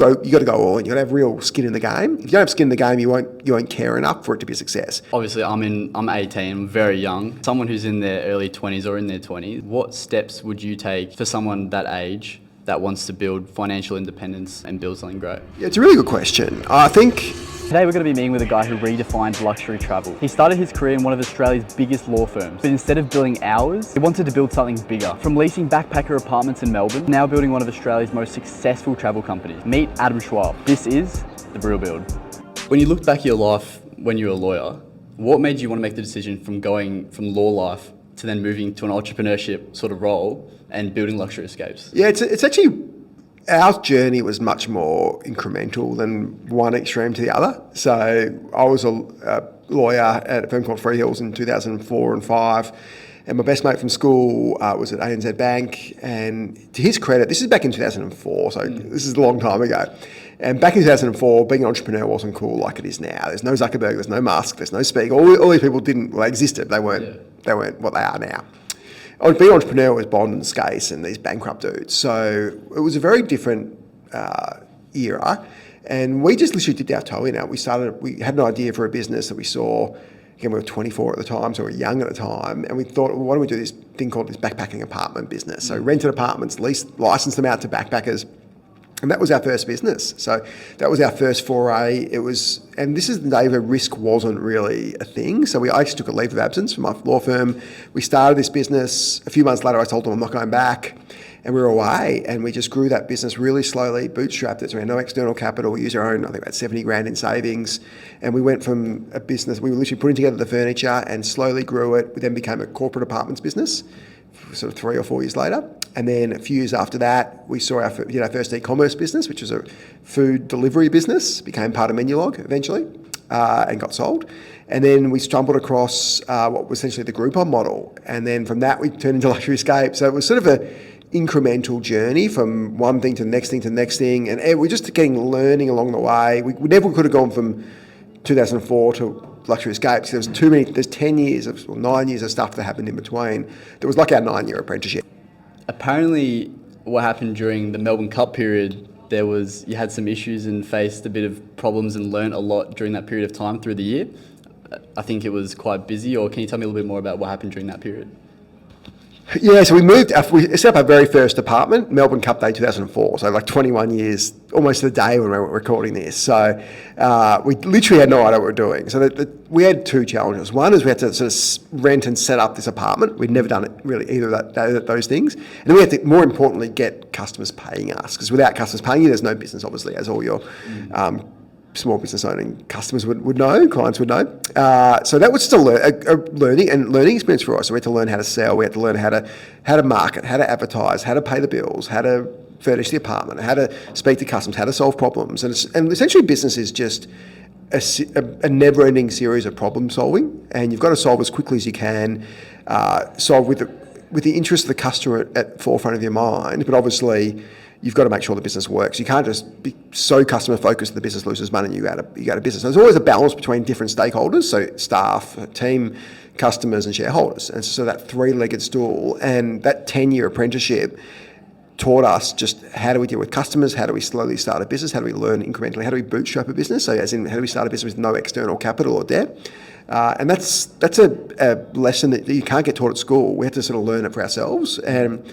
You got to go all in. You got to have real skin in the game. If you don't have skin in the game, you won't care enough for it to be a success. Obviously, I'm 18. I'm very young. Someone who's in their early 20s or in their 20s, what steps would you take for someone that age that wants to build financial independence and build something great? Yeah, it's a really good question. I think Today we're going to be meeting with a guy who redefined luxury travel. He started his career in one of Australia's biggest law firms, but instead of building hours, he wanted to build something bigger. From leasing backpacker apartments in Melbourne, now building one of Australia's most successful travel companies. Meet Adam Schwab. This is The Real Build. When you look back at your life when you were a lawyer, what made you want to make the decision from going from law life to then moving to an entrepreneurship sort of role and building luxury escapes? Yeah, it's actually, our journey was much more incremental than one extreme to the other. So I was a lawyer at a firm called Freehills in 2004 and 5. And my best mate from school was at ANZ Bank. And to his credit, this is back in 2004, so this is a long time ago. And back in 2004, being an entrepreneur wasn't cool like it is now. There's no Zuckerberg, there's no Musk, there's no Speak. All these people they existed. They weren't what they are now. Being an entrepreneur was Bond and Skase and these bankrupt dudes. So it was a very different era. And we just literally dipped our toe in. We had an idea for a business that we saw. Again, we were 24 at the time, so we were young at the time. And we thought, well, why don't we do this thing called this backpacking apartment business? So rented apartments, licensed them out to backpackers. And that was our first business. So that was our first foray. And this is the day where risk wasn't really a thing. So I actually took a leave of absence from my law firm. We started this business. A few months later, I told them I'm not going back. And we were away, and we just grew that business really slowly, bootstrapped it. So we had no external capital. We used our own, I think about 70 grand in savings. And we went from a business, we were literally putting together the furniture and slowly grew it. We then became a corporate apartments business, sort of 3 or 4 years later. And then a few years after that, we saw our first e-commerce business, which was a food delivery business, became part of Menulog eventually, and got sold. And then we stumbled across what was essentially the Groupon model. And then from that, we turned into Luxury Escape. So it was sort of a incremental journey from one thing to the next thing to the next thing. And we're just learning along the way. We never could have gone from 2004 to Luxury Escapes. There's 10 years or 9 years of stuff that happened in between. That was like our 9-year apprenticeship. Apparently, what happened during the Melbourne Cup period, you had some issues and faced a bit of problems and learnt a lot during that period of time through the year. I think it was quite busy, or can you tell me a little bit more about what happened during that period? Yeah, so we set up our very first apartment, Melbourne Cup Day 2004, so like 21 years, almost the day when we were recording this. So we literally had no idea what we were doing. So we had two challenges. One is we had to sort of rent and set up this apartment. We'd never done it really, either of those things. And then we had to, more importantly, get customers paying us, because without customers paying you, there's no business, obviously, as all your small business owning customers would know, clients would know. So that was just a learning experience for us. So we had to learn how to sell, we had to learn how to market, how to advertise, how to pay the bills, how to furnish the apartment, how to speak to customers, how to solve problems. And essentially business is just a never-ending series of problem solving, and you've got to solve as quickly as you can, solve with the interest of the customer at forefront of your mind, but obviously you've got to make sure the business works. You can't just be so customer focused that the business loses money and you go out of business. So there's always a balance between different stakeholders, so staff, team, customers and shareholders. And so that three-legged stool and that 10-year apprenticeship taught us just how do we deal with customers, how do we slowly start a business, how do we learn incrementally, how do we bootstrap a business, so as in how do we start a business with no external capital or debt. And that's a lesson that you can't get taught at school. We have to sort of learn it for ourselves. And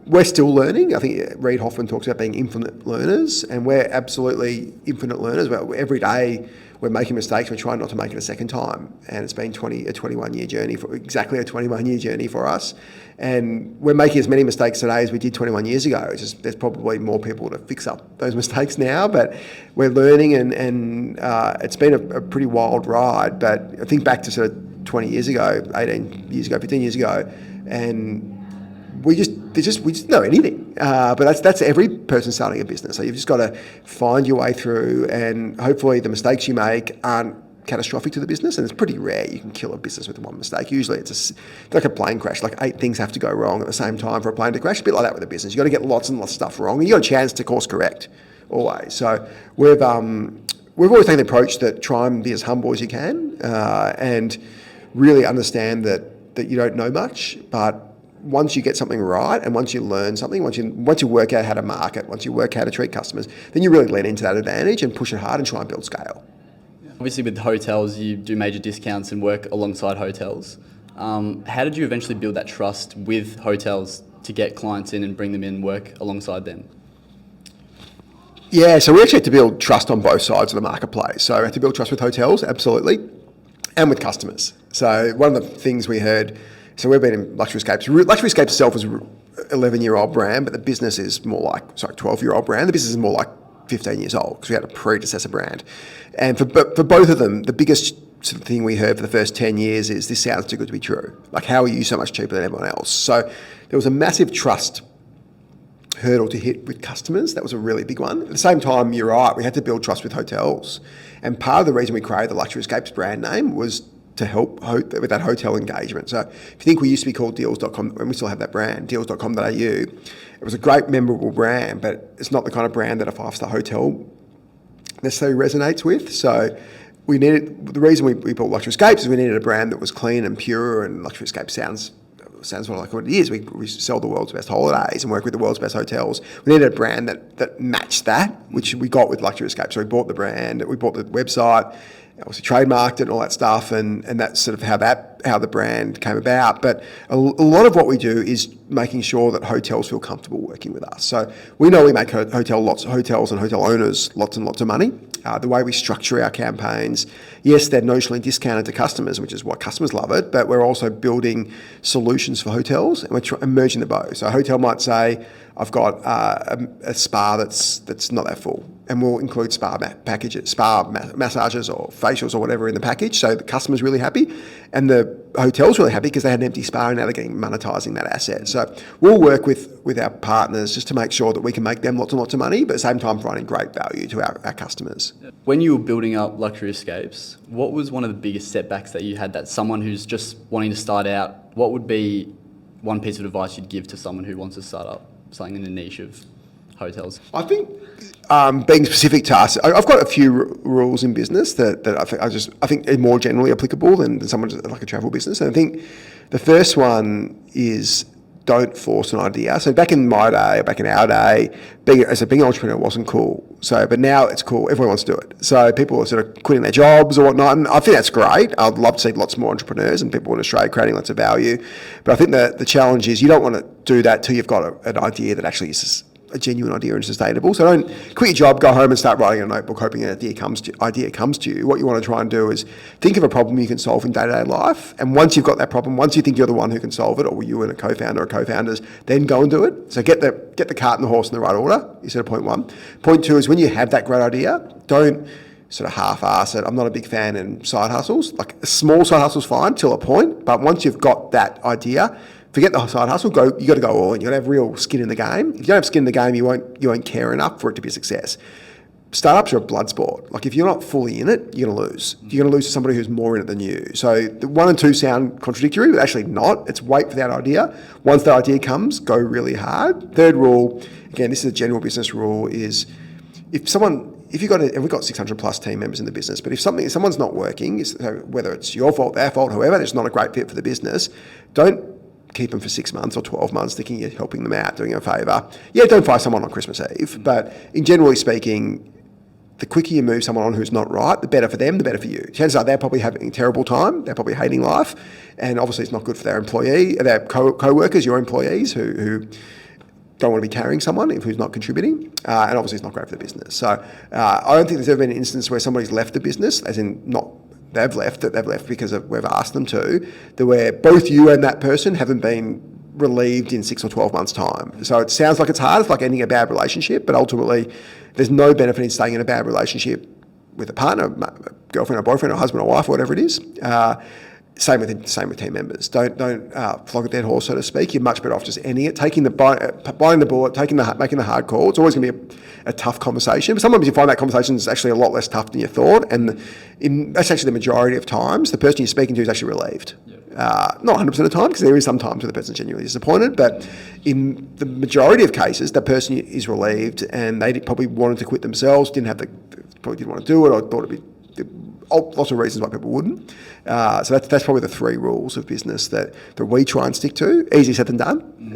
we're still learning. I think Reid Hoffman talks about being infinite learners, and we're absolutely infinite learners. Every day we're making mistakes. We're trying not to make it a second time. And it's been a 21-year journey, exactly a 21-year journey for us. And we're making as many mistakes today as we did 21 years ago. It's just there's probably more people to fix up those mistakes now, but we're learning, and it's been a pretty wild ride. But I think back to sort of 20 years ago, 18 years ago, 15 years ago, and we just know anything. But that's every person starting a business. So you've just got to find your way through, and hopefully the mistakes you make aren't catastrophic to the business. And it's pretty rare you can kill a business with one mistake. Usually it's like a plane crash. Like 8 things have to go wrong at the same time for a plane to crash. A bit like that with a business. You've got to get lots and lots of stuff wrong, and you've got a chance to course correct always. So we've always taken the approach that try and be as humble as you can, and really understand that you don't know much, but once you get something right and once you learn something, once you work out how to market, once you work out how to treat customers, then you really lean into that advantage and push it hard and try and build scale. Obviously with hotels, you do major discounts and work alongside hotels. How did you eventually build that trust with hotels to get clients in and bring them in, work alongside them? Yeah, so we actually had to build trust on both sides of the marketplace. So we had to build trust with hotels, absolutely, and with customers. So one of the things we heard, so we've been in Luxury Escapes. Luxury Escapes itself is an 11-year-old brand, but the business is more like, 12-year-old brand. The business is more like 15 years old because we had a predecessor brand. And for both of them, the biggest sort of thing we heard for the first 10 years is, this sounds too good to be true. Like, how are you so much cheaper than everyone else? So there was a massive trust hurdle to hit with customers. That was a really big one. At the same time, you're right, we had to build trust with hotels. And part of the reason we created the Luxury Escapes brand name was to help with that hotel engagement. So if you think we used to be called deals.com, and we still have that brand, deals.com.au, it was a great, memorable brand, but it's not the kind of brand that a five-star hotel necessarily resonates with. So the reason we built Luxury Escapes is we needed a brand that was clean and pure, and Luxury Escapes sounds like what it is. We sell the world's best holidays and work with the world's best hotels. We needed a brand that matched that, which we got with Luxury Escapes. So we bought the brand, we bought the website, obviously trademarked it and all that stuff, and that's sort of how the brand came about. But a lot of what we do is making sure that hotels feel comfortable working with us. So we know we make hotels and hotel owners lots and lots of money. The way we structure our campaigns, yes, they're notionally discounted to customers, which is what customers love it, but we're also building solutions for hotels, and we're merging the both. So a hotel might say, I've got a spa that's not that full, and we'll include spa packages, spa massages or facials or whatever in the package. So the customer's really happy, and the hotel's really happy because they had an empty spa and now they're getting monetizing that asset. So we'll work with our partners just to make sure that we can make them lots and lots of money, but at the same time providing great value to our customers. When you were building up Luxury Escapes, what was one of the biggest setbacks that you had, that someone who's just wanting to start out, what would be one piece of advice you'd give to someone who wants to start up something in the niche of hotels? I think being specific to us, I've got a few rules in business that I think are more generally applicable than someone like a travel business. And I think the first one is, don't force an idea. So back in my day, back in our day, being an entrepreneur wasn't cool. But now it's cool. Everyone wants to do it. So people are sort of quitting their jobs or whatnot, and I think that's great. I'd love to see lots more entrepreneurs and people in Australia creating lots of value. But I think the challenge is you don't want to do that till you've got an idea that actually is a genuine idea and sustainable. So don't quit your job, go home and start writing a notebook hoping an idea comes to you. What you want to try and do is think of a problem you can solve in day-to-day life, and once you've got that problem, once you think you're the one who can solve it, or you and a co-founder or co-founders, then go and do it. So get the cart and the horse in the right order, is sort of point one. Point two is, when you have that great idea, don't sort of half-ass it. I'm not a big fan in side hustles. Like, a small side hustle's fine till a point, but once you've got that idea, forget the side hustle. You got to go all in. You got to have real skin in the game. If you don't have skin in the game, you won't care enough for it to be a success. Startups are a blood sport. Like, if you're not fully in it, you're going to lose. You're going to lose to somebody who's more in it than you. So the 1 and 2 sound contradictory, but actually not. It's wait for that idea. Once that idea comes, go really hard. Third rule, again, this is a general business rule, is we've got 600 plus team members in the business, but if someone's not working, so whether it's your fault, their fault, whoever, it's not a great fit for the business, don't keep them for 6 months or 12 months thinking you're helping them out, doing them a favour. Yeah, don't fire someone on Christmas Eve, but in generally speaking, the quicker you move someone on who's not right, the better for them, the better for you. Chances are they're probably having a terrible time, they're probably hating life, and obviously it's not good for their co-workers, your employees who don't want to be carrying someone who's not contributing, and obviously it's not great for the business. So I don't think there's ever been an instance where somebody's left the business, as in not they've left because we've asked them to, where both you and that person haven't been relieved in 6 or 12 months' time. So it sounds like it's hard, it's like ending a bad relationship, but ultimately there's no benefit in staying in a bad relationship with a partner, a girlfriend or boyfriend or husband or wife or whatever it is. Same with team members. Don't flog a dead horse, so to speak. You're much better off just ending it, biting the bullet, making the hard call. It's always going to be a tough conversation, but sometimes you find that conversation is actually a lot less tough than you thought, and that's actually the majority of times the person you're speaking to is actually relieved. Not 100% of the time, because there is some times where the person's genuinely disappointed, but in the majority of cases, the person is relieved, and they probably wanted to quit themselves, probably didn't want to do it, or thought it'd be lots of reasons why people wouldn't. So that's probably the 3 rules of business that we try and stick to. Easier said than done,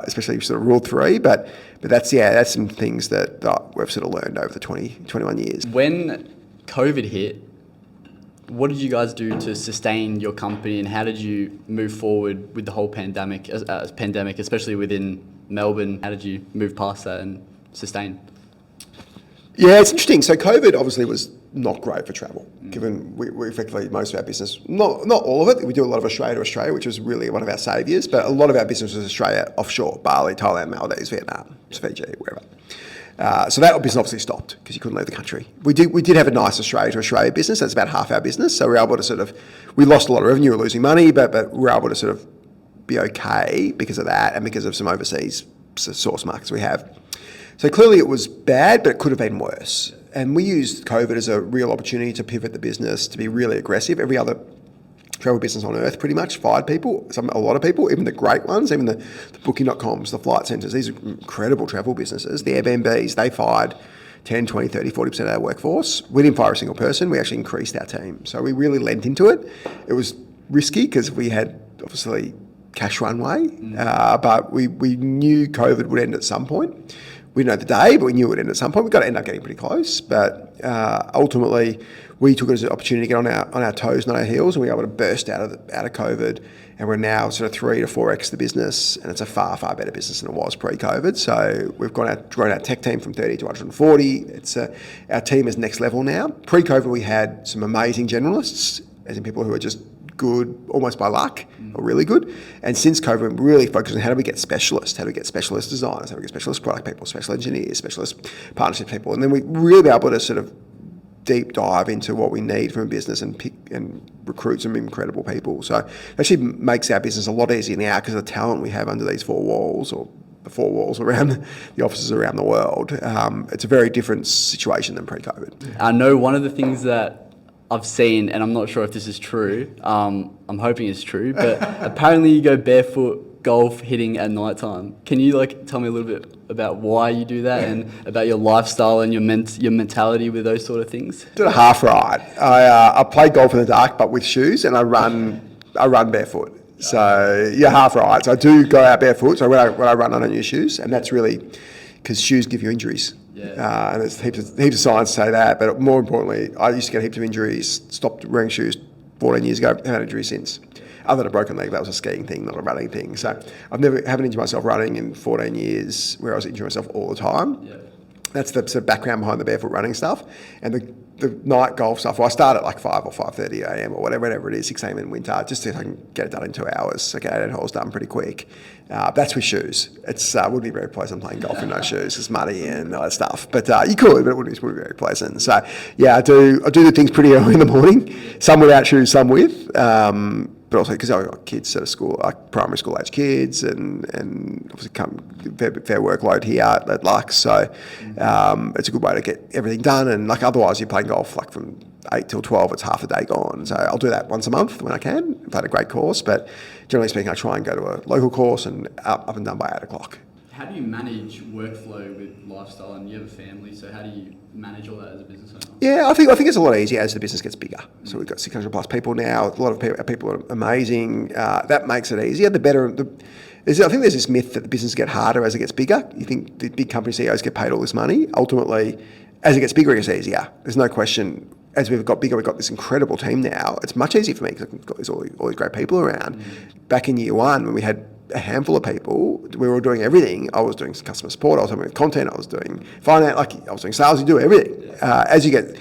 especially sort of rule 3. But that's some things that we've sort of learned over the 21 years. When COVID hit, what did you guys do to sustain your company, and how did you move forward with the whole pandemic, especially within Melbourne? How did you move past that and sustain? Yeah, it's interesting. So COVID obviously was not great for travel, given we effectively, most of our business, not all of it, we do a lot of Australia to Australia, which was really one of our saviours, but a lot of our business was Australia offshore, Bali, Thailand, Maldives, Vietnam, Fiji, wherever. So that business obviously stopped because you couldn't leave the country. We did have a nice Australia to Australia business. That's about half our business. So we were able to we lost a lot of revenue, we were losing money, but we were able to sort of be okay because of that and because of some overseas source markets we have. So clearly it was bad, but it could have been worse. And we used COVID as a real opportunity to pivot the business, to be really aggressive. Every other travel business on earth pretty much fired people, a lot of people, even the great ones, even the Booking.coms, the Flight Centres, these are incredible travel businesses. The Airbnbs, they fired 10, 20, 30, 40% of our workforce. We didn't fire a single person, we actually increased our team. So we really lent into it. It was risky because we had obviously cash runway, but we knew COVID would end at some point. We didn't know the day, but we knew it would end at some point. We got to end up getting pretty close, but ultimately we took it as an opportunity to get on our toes, not our heels, and we were able to burst out of COVID. And we're now sort of 3 to 4x the business, and it's a far, far better business than it was pre-COVID. So we've grown our tech team from 30 to 140. Our team is next level now. Pre-COVID, we had some amazing generalists, as in people who are just good almost by luck, or really good. And since COVID, we're really focused on how do we get specialists, how do we get specialist designers, how do we get specialist product people, special engineers, specialist partnership people, and then we really be able to sort of deep dive into what we need from a business and pick and recruit some incredible people. So it actually makes our business a lot easier now because of the talent we have under these 4 walls, or the 4 walls around the offices around the world. It's a very different situation than pre-COVID. I know one of the things that I've seen, and I'm not sure if this is true, I'm hoping it's true, but apparently you go barefoot golf hitting at night time. Can you tell me a little bit about why you do that and about your lifestyle and your mentality with those sort of things? Did a half ride. I play golf in the dark, but with shoes, and I run barefoot. So half ride. So I do go out barefoot. So when I run, I don't use shoes, and that's really because shoes give you injuries. Yeah. And there's heaps of science to say that, but more importantly, I used to get heaps of injuries, stopped wearing shoes 14 years ago, haven't had injuries since. Other than a broken leg, that was a skiing thing, not a running thing. So haven't injured myself running in 14 years, where I was injuring myself all the time. Yeah. That's the sort of background behind the barefoot running stuff. And the night golf stuff, well, I start at 5 or 5:30 a.m. or whatever it is, 6 a.m. in winter, just so I can get it done in 2 hours. So get 8 holes done pretty quick. That's with shoes. It would be very pleasant playing golf with no shoes. It's muddy and all that stuff. But you could, but it wouldn't be very pleasant. So I do the things pretty early in the morning, some without shoes, some with. But also because I've got kids at school, primary school age kids, and obviously fair workload here at Lux. So it's a good way to get everything done. And otherwise, you're playing golf from 8 till 12, it's half a day gone. So I'll do that once a month when I can. I've had a great course, but generally speaking, I try and go to a local course and up and done by 8 o'clock. How do you manage workflow with lifestyle, and you have a family, so how do you manage all that as a business owner? Yeah, I think it's a lot easier as the business gets bigger. So we've got 600 plus people now. A lot of people are amazing. That makes it easier. I think there's this myth that the business get harder as it gets bigger. You think the big company CEOs get paid all this money. Ultimately, as it gets bigger, it gets easier. There's no question. As we've got bigger, we've got this incredible team now. It's much easier for me because I've got all these great people around. Back in year one, when we had a handful of people, we were doing everything. I was doing customer support, I was doing content, I was doing finance, I was doing sales, you do everything. As you get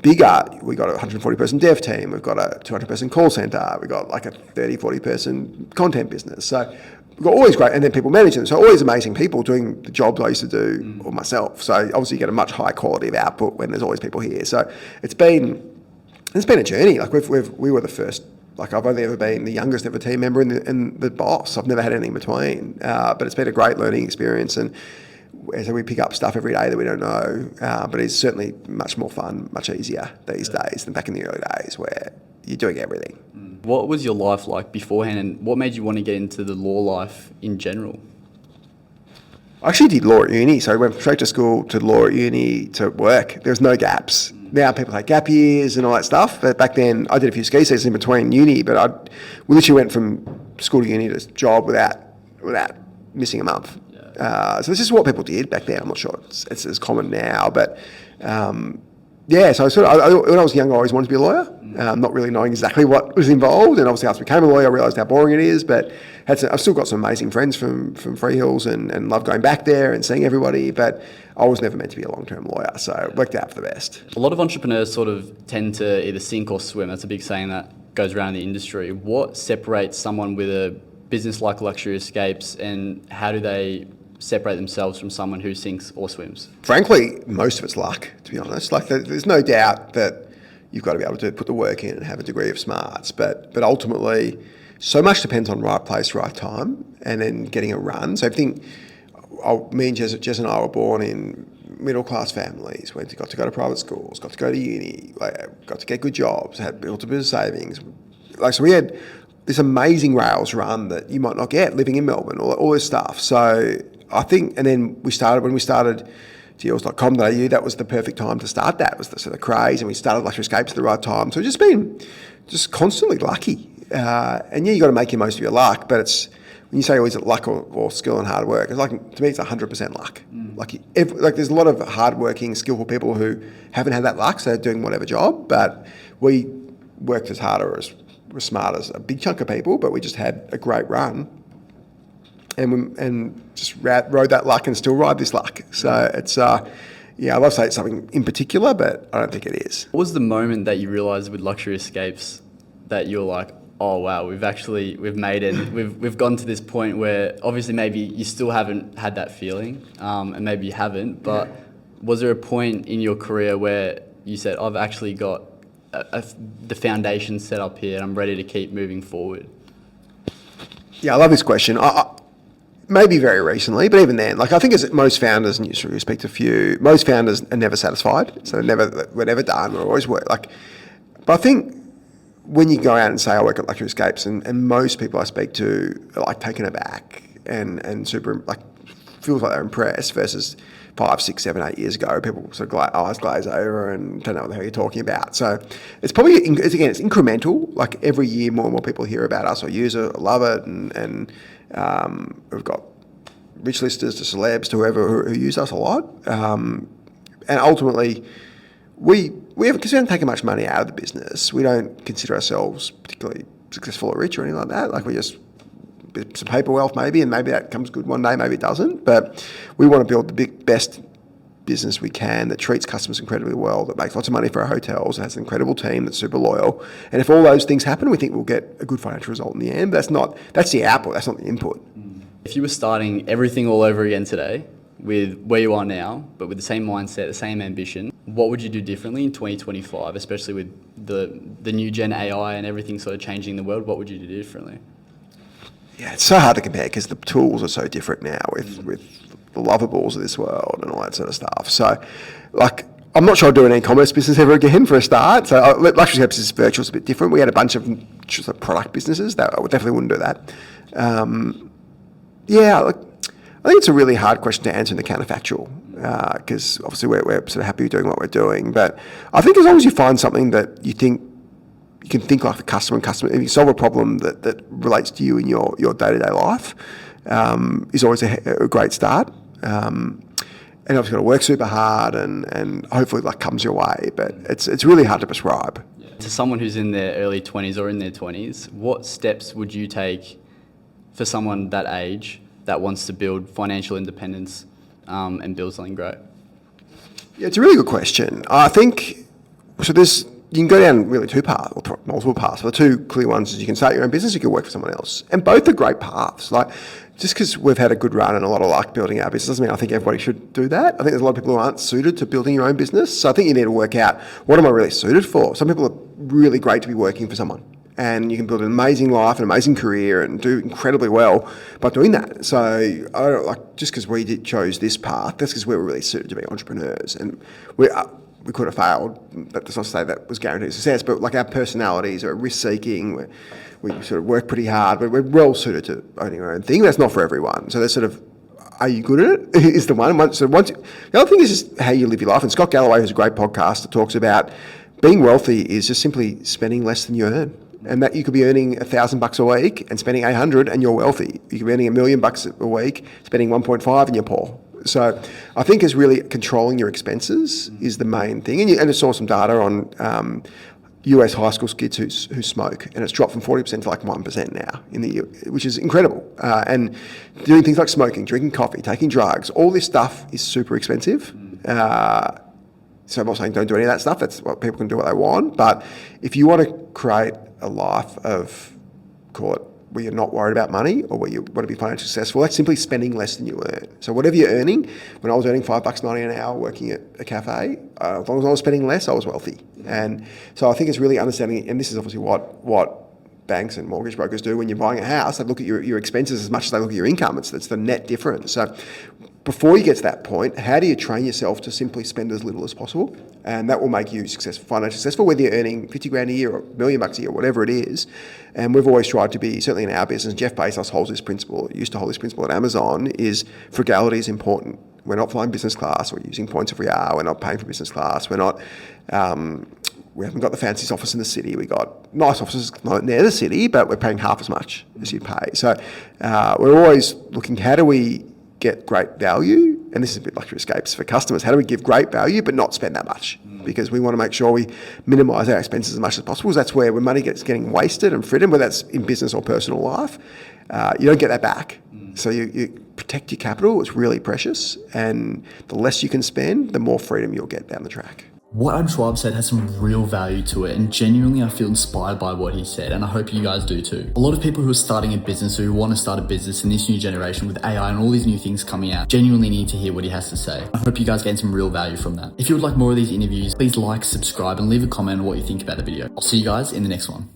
bigger, we got a 140 person dev team, we've got a 200 person call center, we've got a 30, 40 person content business. So we've got all these great, and then people manage them. So all these amazing people doing the jobs I used to do or myself. So obviously you get a much higher quality of output when there's always people here. So it's been a journey. We were the first. I've only ever been the youngest ever team member and the boss. I've never had anything in between. But it's been a great learning experience, and so we pick up stuff every day that we don't know. But it's certainly much more fun, much easier these days than back in the early days where you're doing everything. What was your life like beforehand, and what made you want to get into the law life in general? I actually did law at uni, so I went straight to school to law at uni to work. There was no gaps. Now people take gap years and all that stuff. But back then, I did a few ski seasons in between uni, but we literally went from school to uni to job without missing a month. So this is what people did back then. I'm not sure it's as common now, but so when I was young, I always wanted to be a lawyer, not really knowing exactly what was involved. And obviously, after I became a lawyer, I realised how boring it is. But I've still got some amazing friends from Freehills and love going back there and seeing everybody. But I was never meant to be a long-term lawyer, so it worked out for the best. A lot of entrepreneurs sort of tend to either sink or swim. That's a big saying that goes around in the industry. What separates someone with a business like Luxury Escapes, and how do they separate themselves from someone who sinks or swims? Frankly, most of it's luck, to be honest. Like, there's no doubt that you've got to be able to put the work in and have a degree of smarts, but ultimately, so much depends on right place, right time, and then getting a run. So me and Jez and I were born in middle-class families, got to go to private schools, got to go to uni, got to get good jobs, had built a bit of savings. So we had this amazing rails run that you might not get living in Melbourne, all this stuff. So I think, and then when we started deals.com.au, that was the perfect time to start that. It was the sort of craze, and we started Luxury Escapes at the right time. So we've just been constantly lucky. And you got to make the most of your luck, but when you say, is it luck or skill and hard work, it's like, to me, it's 100% luck. There's a lot of hardworking, skillful people who haven't had that luck, so they're doing whatever job, but we worked as hard or as smart as a big chunk of people, but we just had a great run. And just rode that luck and still ride this luck. So it's, I'd love to say it's something in particular, but I don't think it is. What was the moment that you realised with Luxury Escapes that you're like, oh wow, we've made it. We've gone to this point where obviously maybe you still haven't had that feeling, and maybe you haven't, but was there a point in your career where you said, I've actually got the foundation set up here and I'm ready to keep moving forward? Yeah, I love this question. Maybe very recently, but even then, I think as most founders, and you speak to a few, most founders are never satisfied. So we're never done. We're always but I think when you go out and say, I work at Luxury Escapes, and most people I speak to are taken aback and super, feels like they're impressed versus 5, 6, 7, 8 years ago, people sort of eyes glaze over and don't know what the hell you're talking about. So it's probably, it's incremental. Every year more and more people hear about us or use it or love it, and we've got rich listers to celebs to whoever who use us a lot. And ultimately, because we don't take much money out of the business, we don't consider ourselves particularly successful or rich or anything like that. We just some paper wealth maybe, and maybe that comes good one day, maybe it doesn't. But we want to build the best business we can that treats customers incredibly well, that makes lots of money for our hotels, that has an incredible team that's super loyal. And if all those things happen, we think we'll get a good financial result in the end. But that's the output, that's not the input. If you were starting everything all over again today, with where you are now, but with the same mindset, the same ambition, what would you do differently in 2025, especially with the new gen AI and everything sort of changing the world? What would you do differently? Yeah, it's so hard to compare because the tools are so different now with the Lovables of this world and all that sort of stuff. So, I'm not sure I'll do an e-commerce business ever again for a start. So, Luxury Escapes is virtual, it's a bit different. We had a bunch of just product businesses that I definitely wouldn't do that. I think it's a really hard question to answer in the counterfactual because obviously we're sort of happy doing what we're doing. But I think as long as you find something that you think you can think like the customer, if you solve a problem that relates to you in your day-to-day life, is always a great start. And obviously got to work super hard and hopefully luck comes your way. But it's really hard to prescribe. To someone who's in their early 20s or in their 20s, what steps would you take for someone that age that wants to build financial independence and build something great? Yeah, it's a really good question. I think, you can go down really two paths, or multiple paths. The two clear ones is you can start your own business, you can work for someone else. And both are great paths. Just because we've had a good run and a lot of luck building our business doesn't mean I think everybody should do that. I think there's a lot of people who aren't suited to building your own business. So I think you need to work out, what am I really suited for? Some people are really great to be working for someone. And you can build an amazing life, an amazing career, and do incredibly well by doing that. So I don't just because we chose this path, that's because we were really suited to be entrepreneurs. And we could have failed. That does not say that was guaranteed success, but our personalities are risk-seeking. We sort of work pretty hard, but we're well suited to owning our own thing. That's not for everyone. So there's are you good at it? Is the one. The other thing is just how you live your life. And Scott Galloway has a great podcast that talks about being wealthy is just simply spending less than you earn. And that you could be earning $1,000 a week and spending 800 and you're wealthy. You could be earning $1 million a week, spending 1.5 and you're poor. So I think it's really controlling your expenses is the main thing. And I saw some data on US high school kids who smoke, and it's dropped from 40% to like 1% now in the U, which is incredible. And doing things like smoking, drinking coffee, taking drugs, all this stuff is super expensive. So I'm not saying don't do any of that stuff. That's what people can do what they want. But if you want to create a life of, call it, where you're not worried about money or where you want to be financially successful, that's simply spending less than you earn. So whatever you're earning, when I was earning $5.90 an hour working at a cafe, as long as I was spending less, I was wealthy. And so I think it's really understanding, and this is obviously what banks and mortgage brokers do when you're buying a house. They look at your expenses as much as they look at your income. It's the net difference. So before you get to that point, how do you train yourself to simply spend as little as possible? And that will make you successful, financially successful, whether you're earning 50 grand a year or $1 million a year, whatever it is. And we've always tried to be, certainly in our business, Jeff Bezos holds this principle, used to hold this principle at Amazon, is frugality is important. We're not flying business class, we're using points if we are, we're not paying for business class, we're not, we haven't got the fanciest office in the city, we got nice offices not near the city, but we're paying half as much as you pay. So we're always looking, how do we get great value? And this is a bit luxury escapes for customers. How do we give great value but not spend that much? Because we want to make sure we minimise our expenses as much as possible. That's where when money gets getting wasted and frittered, whether that's in business or personal life, you don't get that back. So you protect your capital. It's really precious. And the less you can spend, the more freedom you'll get down the track. What Adam Schwab said has some real value to it, and genuinely I feel inspired by what he said, and I hope you guys do too. A lot of people who are starting a business or who want to start a business in this new generation with AI and all these new things coming out genuinely need to hear what he has to say. I hope you guys gain some real value from that. If you would like more of these interviews, please like, subscribe, and leave a comment on what you think about the video. I'll see you guys in the next one.